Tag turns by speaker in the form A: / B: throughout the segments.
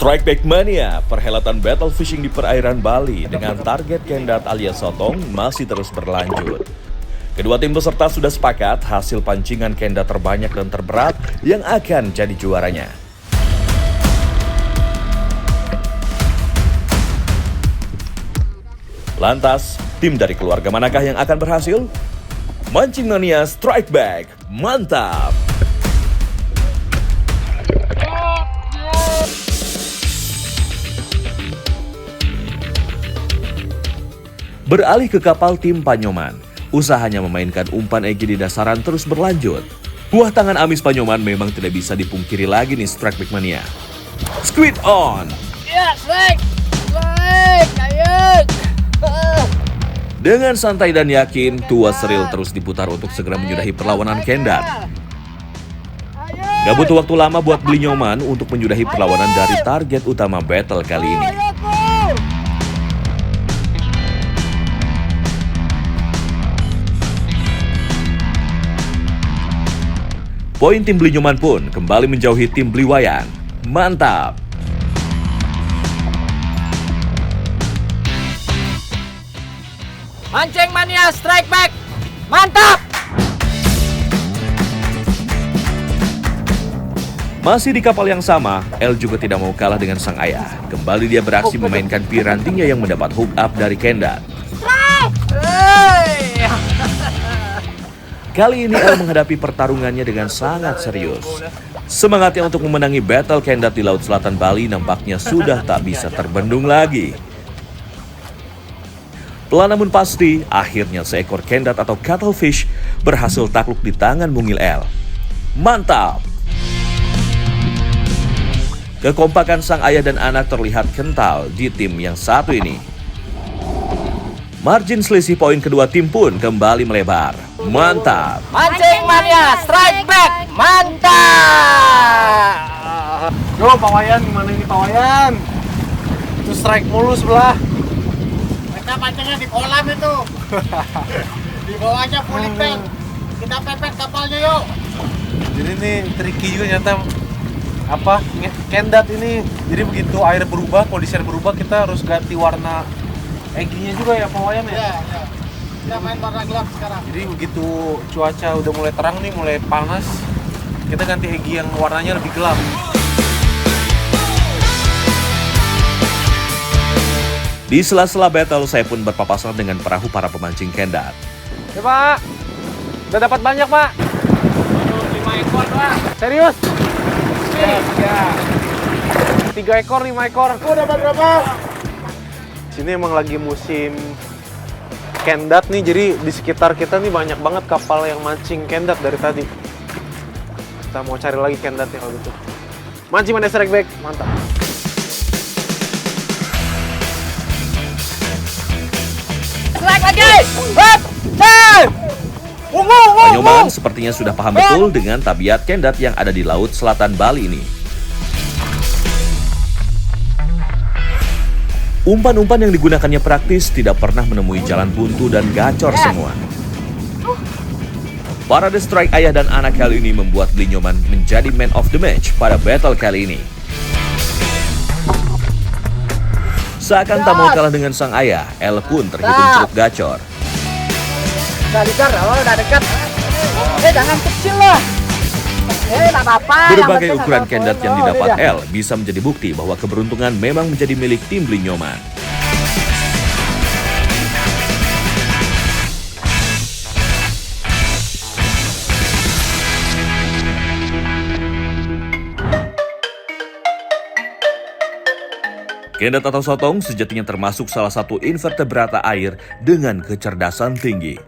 A: Strike Back Mania, perhelatan battle fishing di perairan Bali dengan target kendat alias sotong masih terus berlanjut. Kedua tim peserta sudah sepakat hasil pancingan kendat terbanyak dan terberat yang akan jadi juaranya. Lantas, tim dari keluarga manakah yang akan berhasil? Mancing Mania Strike Back, mantap! Beralih ke kapal tim Panyoman, usahanya memainkan umpan Egy di dasaran terus berlanjut. Buah tangan amis Panyoman memang tidak bisa dipungkiri lagi nih Strike Back Mania. Squid on!
B: Ya, strike! Strike! Ayo!
A: Dengan santai dan yakin, tuas seril terus diputar untuk segera menyudahi perlawanan kendat. Gak butuh waktu lama buat Blinyoman untuk menyudahi perlawanan dari target utama battle kali ini. Poin tim Blinyoman pun kembali menjauhi tim Bliwayan. Mantap!
B: Mancing Mania Strike Back, mantap!
A: Masih di kapal yang sama, El juga tidak mau kalah dengan sang ayah. Kembali dia beraksi memainkan pirantinya yang mendapat hook up dari kendat. Kali ini El menghadapi pertarungannya dengan sangat serius. Semangatnya untuk memenangi battle kendat di Laut Selatan Bali nampaknya sudah tak bisa terbendung lagi. Pelan namun pasti, akhirnya seekor kendat atau cuttlefish berhasil takluk di tangan mungil El. Mantap! Kekompakan sang ayah dan anak terlihat kental di tim yang satu ini. Margin selisih poin kedua tim pun kembali melebar. Mantap!
B: Mancing Mania Strike Back, mantap!
C: Yo, Pak Wayan, gimana ini Pak Wayan? Itu strike mulu sebelah.
D: Kita pancingnya di kolam itu. Di bawahnya polypen. Kita pepet kapalnya yuk.
C: Jadi ini tricky juga ternyata kendat ini. Jadi begitu air berubah, kondisi air berubah, kita harus ganti warna egginya juga ya Pak Wayan ya?
D: Iya. Kita main warna gelap sekarang.
C: Jadi begitu cuaca udah mulai terang nih, mulai panas, kita ganti eggi yang warnanya lebih gelap.
A: Di sela-sela battle, saya pun berpapasan dengan perahu para pemancing kendat.
C: Ya Pak, udah dapat banyak Pak.
D: 5 ekor Pak.
C: Serius? Ya. 3 ekor, 5 ekor.
D: Dapat berapa?
C: Sini emang lagi musim kendat nih, jadi di sekitar kita nih banyak banget kapal yang mancing kendat dari tadi. Kita mau cari lagi kendatnya kalau gitu. Mancing Mania Strike Back, mantap.
B: Strike lagi! Hop! Hey!
A: Panyoman sepertinya sudah paham betul dengan tabiat kendat yang ada di Laut Selatan Bali ini. Umpan-umpan yang digunakannya praktis, tidak pernah menemui jalan buntu dan gacor semua. Parade strike ayah dan anak kali ini membuat Blinyoman menjadi man of the match pada battle kali ini. Seakan tak mau kalah dengan sang ayah, El pun terhitung cukup gacor.
B: Udah dikejar, udah dekat. Jangan kecil lah. Tak apa-apa.
A: Berbagai ukuran kendat yang didapat El bisa menjadi bukti bahwa keberuntungan memang menjadi milik tim Blinyoman. Kendat atau sotong sejatinya termasuk salah satu invertebrata air dengan kecerdasan tinggi.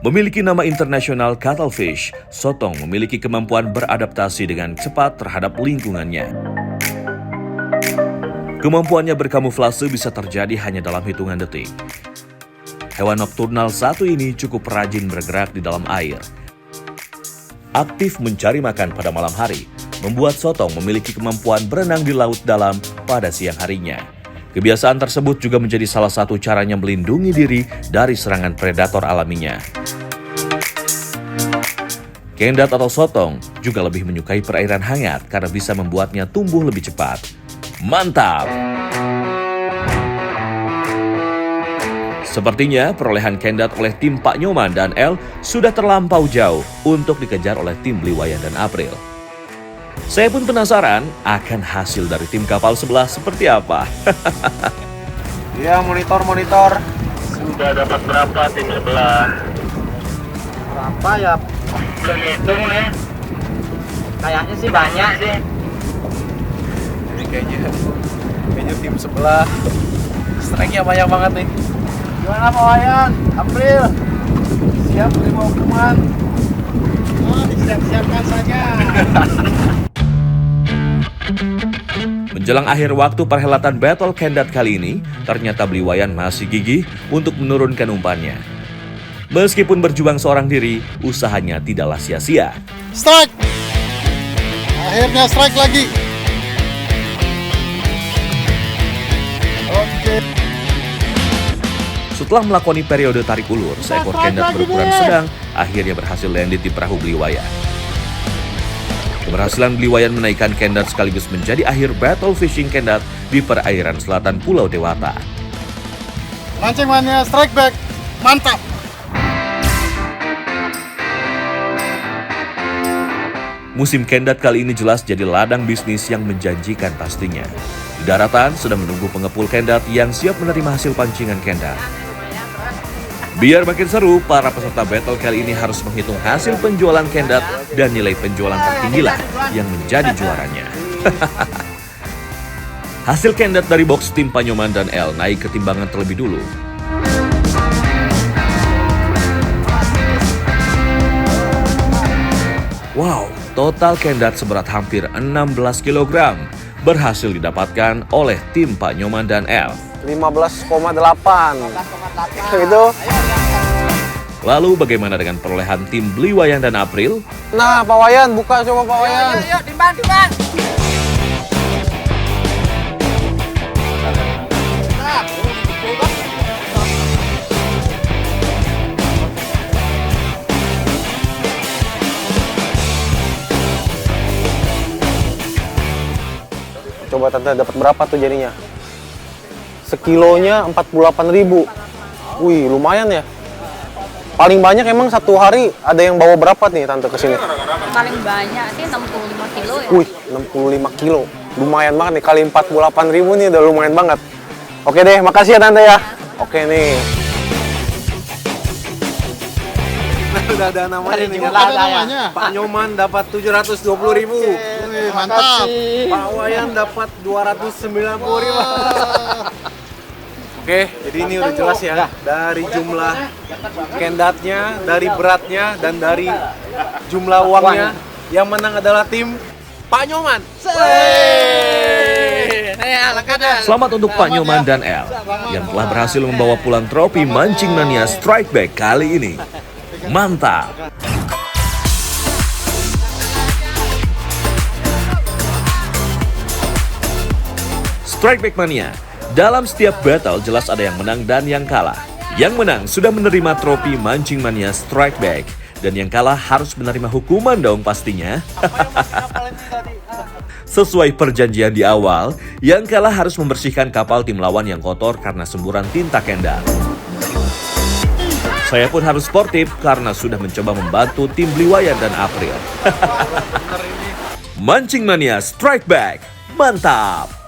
A: Memiliki nama internasional cuttlefish, sotong memiliki kemampuan beradaptasi dengan cepat terhadap lingkungannya. Kemampuannya berkamuflase bisa terjadi hanya dalam hitungan detik. Hewan nokturnal satu ini cukup rajin bergerak di dalam air. Aktif mencari makan pada malam hari, membuat sotong memiliki kemampuan berenang di laut dalam pada siang harinya. Kebiasaan tersebut juga menjadi salah satu caranya melindungi diri dari serangan predator alaminya. Kendat atau sotong juga lebih menyukai perairan hangat karena bisa membuatnya tumbuh lebih cepat. Mantap! Sepertinya perolehan Kendat oleh tim Pak Nyoman dan El sudah terlampau jauh untuk dikejar oleh tim Bliwayan dan April. Saya pun penasaran akan hasil dari tim kapal sebelah seperti apa.
C: Iya, monitor.
D: Sudah dapat berapa tim sebelah?
B: Berapa ya?
D: Belum hitung nih.
B: Kayaknya sih banyak sih.
C: Ini kayaknya tim sebelah strike-nya banyak banget nih.
B: Gimana Pak Wayan? April? Siap terima hukuman?
D: Oh, disiap-siapkan saja.
A: Menjelang akhir waktu perhelatan Battle Kendat kali ini, ternyata Bliwayan masih gigih untuk menurunkan umpannya. Meskipun berjuang seorang diri, usahanya tidaklah sia-sia.
D: Strike! Akhirnya strike lagi. Oke.
A: Setelah melakoni periode tarik ulur, seekor Kendat berukuran sedang akhirnya berhasil landed di perahu Bliwayan. Keberhasilan Bliwayan menaikkan Kendat sekaligus menjadi akhir battle fishing Kendat di perairan selatan Pulau Dewata.
D: Mancing mania strike back. Mantap.
A: Musim Kendat kali ini jelas jadi ladang bisnis yang menjanjikan pastinya. Di daratan sudah menunggu pengepul Kendat yang siap menerima hasil pancingan Kendat. Biar makin seru, para peserta battle kali ini harus menghitung hasil penjualan Kendat dan nilai penjualan tertinggilah yang menjadi juaranya. Hasil Kendat dari box tim Pak Nyoman dan El naik ke timbangan terlebih dulu. Wow, total Kendat seberat hampir 16 kg berhasil didapatkan oleh tim Pak Nyoman dan El.
C: 15,8. Itu.
A: Lalu bagaimana dengan perolehan tim Bliwayan dan April?
C: Nah, Pak Wayan, buka coba Pak Wayan.
B: Ayo, timbang.
C: Coba Tante dapat berapa tuh jadinya? Sekilonya 48.000. Wih, lumayan ya. Paling banyak emang satu hari ada yang bawa berapa nih Tante ke sini?
E: Paling banyak sih 65 kilo ya.
C: Wih, 65 kilo. Lumayan banget nih, kali 48.000 nih udah lumayan banget. Oke deh, makasih ya Tante ya. Oke nih. Udah ada namanya nih.
D: Namanya.
C: Pak Nyoman dapat 720.000.
D: Wih, mantap.
C: Pak Wayan dapat 290.000. Oke, jadi ini udah jelas ya dari jumlah Kendatnya, dari beratnya, dan dari jumlah uangnya. Yang menang adalah tim Pak Nyoman.
A: Selamat untuk Pak Nyoman dan El yang telah berhasil membawa pulang trofi Mancing Mania Strike Back kali ini. Mantap! Strike Back Mania. Dalam setiap battle jelas ada yang menang dan yang kalah. Yang menang sudah menerima trofi Mancing Mania Strike Back. Dan yang kalah harus menerima hukuman dong pastinya. Sesuai perjanjian di awal, yang kalah harus membersihkan kapal tim lawan yang kotor karena semburan tinta Kendat. Saya pun harus sportif karena sudah mencoba membantu tim Bliwayan dan April. Mancing Mania Strike Back. Mantap!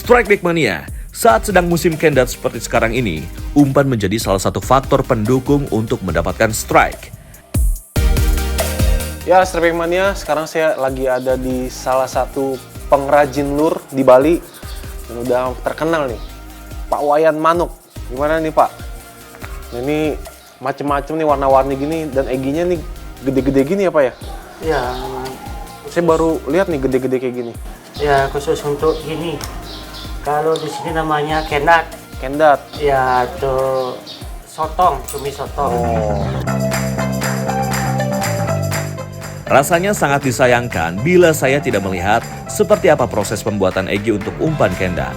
A: Strike Back Mania, saat sedang musim Kendat seperti sekarang ini, umpan menjadi salah satu faktor pendukung untuk mendapatkan strike.
C: Ya, Strike Back Mania, sekarang saya lagi ada di salah satu pengrajin lure di Bali. Dan udah terkenal nih, Pak Wayan Manuk. Gimana nih Pak? Nah, ini macem-macem nih warna-warni gini dan eginya nih gede-gede gini ya Pak ya?
F: Ya,
C: Saya baru lihat nih gede-gede kayak gini.
F: ya khusus untuk ini. Kalau di sini namanya Kendat.
C: Kendat.
F: Ya, itu sotong, cumi sotong.
A: Rasanya sangat disayangkan bila saya tidak melihat seperti apa proses pembuatan egi untuk umpan Kendat.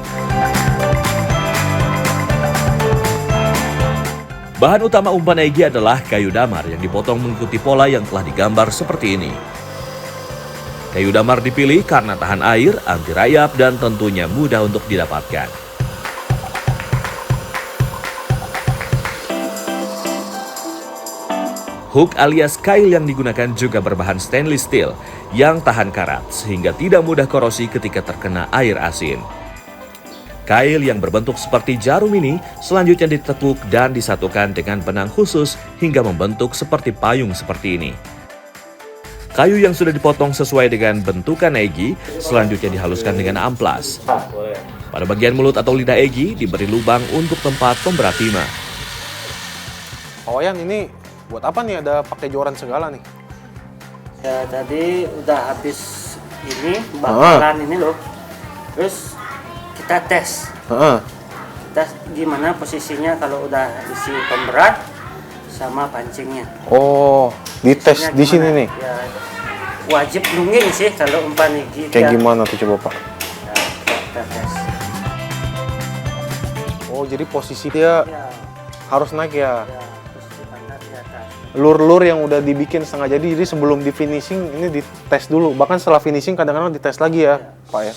A: Bahan utama umpan Egy adalah kayu damar yang dipotong mengikuti pola yang telah digambar seperti ini. Kayu damar dipilih karena tahan air, anti rayap, dan tentunya mudah untuk didapatkan. Hook alias kail yang digunakan juga berbahan stainless steel yang tahan karat sehingga tidak mudah korosi ketika terkena air asin. Kail yang berbentuk seperti jarum ini selanjutnya ditekuk dan disatukan dengan benang khusus hingga membentuk seperti payung seperti ini. Kayu yang sudah dipotong sesuai dengan bentukan Egy selanjutnya dihaluskan dengan amplas. Pada bagian mulut atau lidah Egy diberi lubang untuk tempat pemberat timah.
C: Pak Wayan, ini buat apa nih ada pakai joran segala nih?
F: Ya tadi udah habis ini bakaran ini loh. Terus kita tes. Kita gimana posisinya kalau udah isi pemberat sama pancingnya.
C: Oh, dites
F: Posisinya
C: di sini
F: gimana?
C: nih.
F: Ya, wajib nungging sih kalau umpan Egy.
C: Kayak gimana tuh coba Pak?
F: Ya, kita tes.
C: Oh, jadi posisi dia
F: Ya,
C: harus naik ya.
F: ya posisi pantat di atas.
C: Lur-lur yang udah dibikin setengah jadi sebelum di finishing ini dites dulu. Bahkan setelah finishing kadang-kadang dites lagi ya, Pak ya.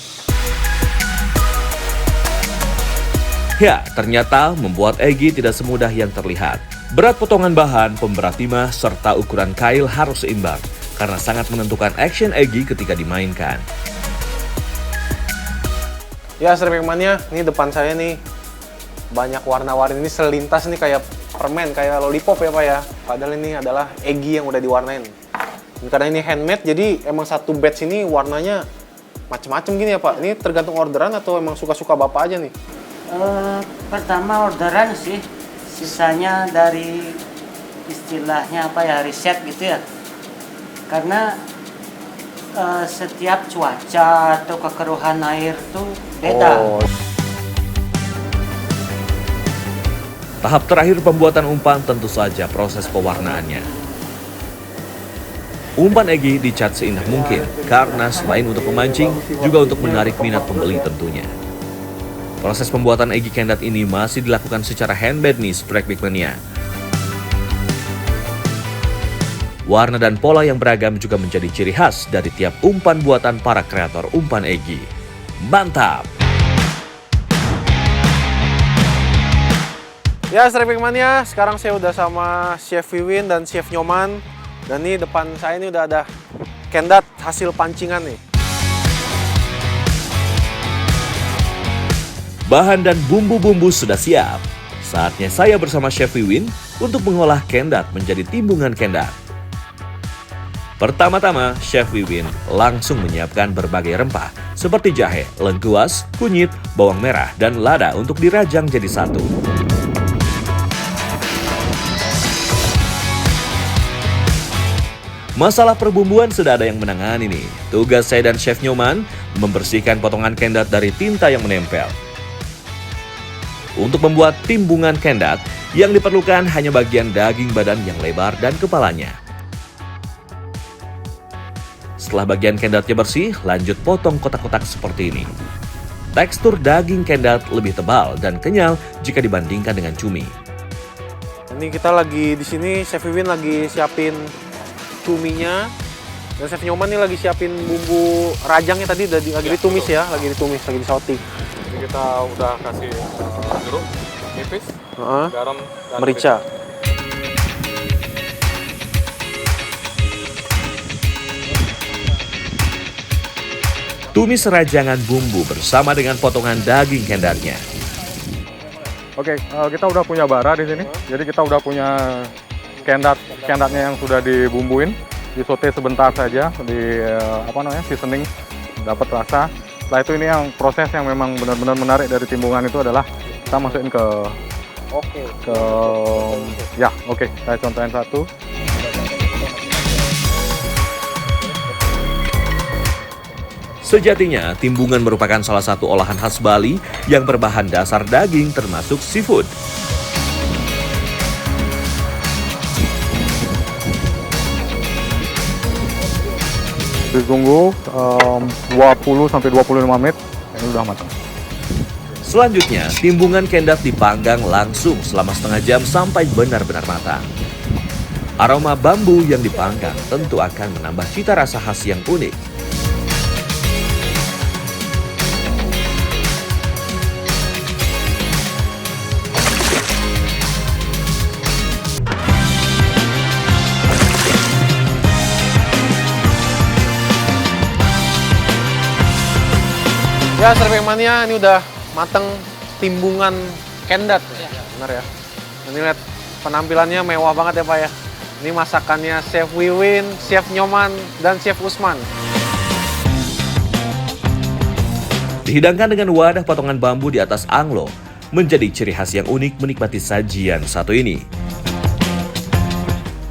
A: Ya, ternyata membuat Egy tidak semudah yang terlihat. Berat potongan bahan, pemberat timah, serta ukuran kail harus seimbang karena sangat menentukan action Egy ketika dimainkan.
C: Ya, Stripingmania, ini depan saya nih banyak warna-warni ini selintas nih kayak permen, kayak lollipop ya Pak ya. Padahal ini adalah Egy yang udah diwarnain. Karena ini handmade, jadi emang satu batch ini warnanya macem-macem gini ya Pak. Ini tergantung orderan atau emang suka-suka Bapak aja nih?
F: Pertama orderan sih, sisanya dari istilahnya apa ya, riset gitu ya. Karena setiap cuaca atau kekeruhan air tuh beda.
C: Oh.
A: Tahap terakhir pembuatan umpan tentu saja proses pewarnaannya. Umpan Egy dicat seindah mungkin karena selain untuk memancing, juga untuk menarik minat pembeli tentunya. Proses pembuatan Egy Kendat ini masih dilakukan secara handmade nih Stripingmania. Warna dan pola yang beragam juga menjadi ciri khas dari tiap umpan buatan para kreator umpan Egy. Mantap!
C: Ya, Stripingmania, sekarang saya udah sama Chef Wiwin dan Chef Nyoman. Dan nih depan saya ini udah ada Kendat hasil pancingan nih.
A: Bahan dan bumbu-bumbu sudah siap. Saatnya saya bersama Chef Wiwin untuk mengolah Kendat menjadi timbungan Kendat. Pertama-tama, Chef Wiwin langsung menyiapkan berbagai rempah seperti jahe, lengkuas, kunyit, bawang merah, dan lada untuk dirajang jadi satu. Masalah perbumbuan sudah ada yang menangani nih. Tugas saya dan Chef Nyoman membersihkan potongan Kendat dari tinta yang menempel. Untuk membuat timbungan Kendat, yang diperlukan hanya bagian daging badan yang lebar dan kepalanya. Setelah bagian Kendatnya bersih, lanjut potong kotak-kotak seperti ini. Tekstur daging Kendat lebih tebal dan kenyal jika dibandingkan dengan cumi.
C: Ini kita lagi di sini, Chef Wiwin lagi siapin cuminya. Dan Chef Nyoman nih lagi siapin bumbu rajangnya tadi lagi ditumis ya, lagi ditumis, lagi disauting.
G: Jadi kita udah kasih jeruk nipis, garam, dan
C: Merica.
A: Tumis rajangan bumbu bersama dengan potongan daging Kendatnya.
G: Oke, kita udah punya bara di sini. Jadi kita udah punya kendatnya yang sudah dibumbuin, disote sebentar saja di seasoning, dapat rasa. Setelah itu ini yang proses yang memang benar-benar menarik dari timbungan itu adalah kita masukin ke saya contohin satu.
A: Sejatinya, timbungan merupakan salah satu olahan khas Bali yang berbahan dasar daging termasuk seafood.
G: Ditunggu 20-25 menit, ini udah matang.
A: Selanjutnya, timbungan kendat dipanggang langsung selama setengah jam sampai benar-benar matang. Aroma bambu yang dipanggang tentu akan menambah cita rasa khas yang unik.
C: Ya, Strike Back Mania ini udah mateng timbungan kendat. Benar ya. Ini lihat penampilannya mewah banget ya Pak ya. Ini masakannya Chef Wiwin, Chef Nyoman, dan Chef Usman.
A: Dihidangkan dengan wadah potongan bambu di atas anglo, menjadi ciri khas yang unik menikmati sajian satu ini.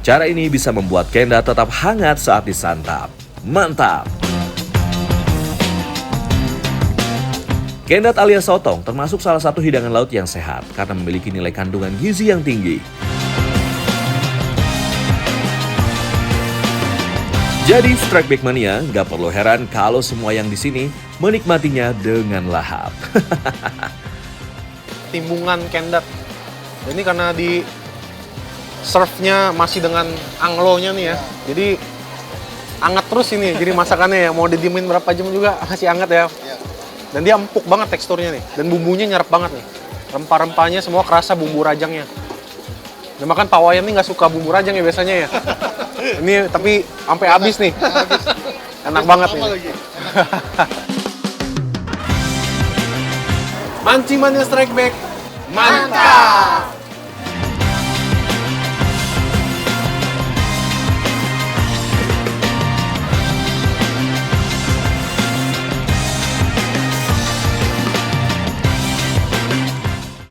A: Cara ini bisa membuat kendat tetap hangat saat disantap. Mantap! Kendat alias sotong termasuk salah satu hidangan laut yang sehat karena memiliki nilai kandungan gizi yang tinggi. Jadi Strike Back Mania nggak perlu heran kalau semua yang di sini menikmatinya dengan lahap.
C: Timbungan kendat. Ini karena di serve-nya masih dengan anglonya nih ya. Jadi anget terus ini. Jadi masakannya ya mau didiemin berapa jam juga masih anget ya. Dan dia empuk banget teksturnya nih. Dan bumbunya nyerap banget nih. Rempah-rempahnya semua kerasa bumbu rajangnya. Dan makan Pak Wayan nih nggak suka bumbu rajang ya biasanya ya. Ini tapi sampai habis nih. Enak banget nih. Mancing Mania Strike Back. Mantap!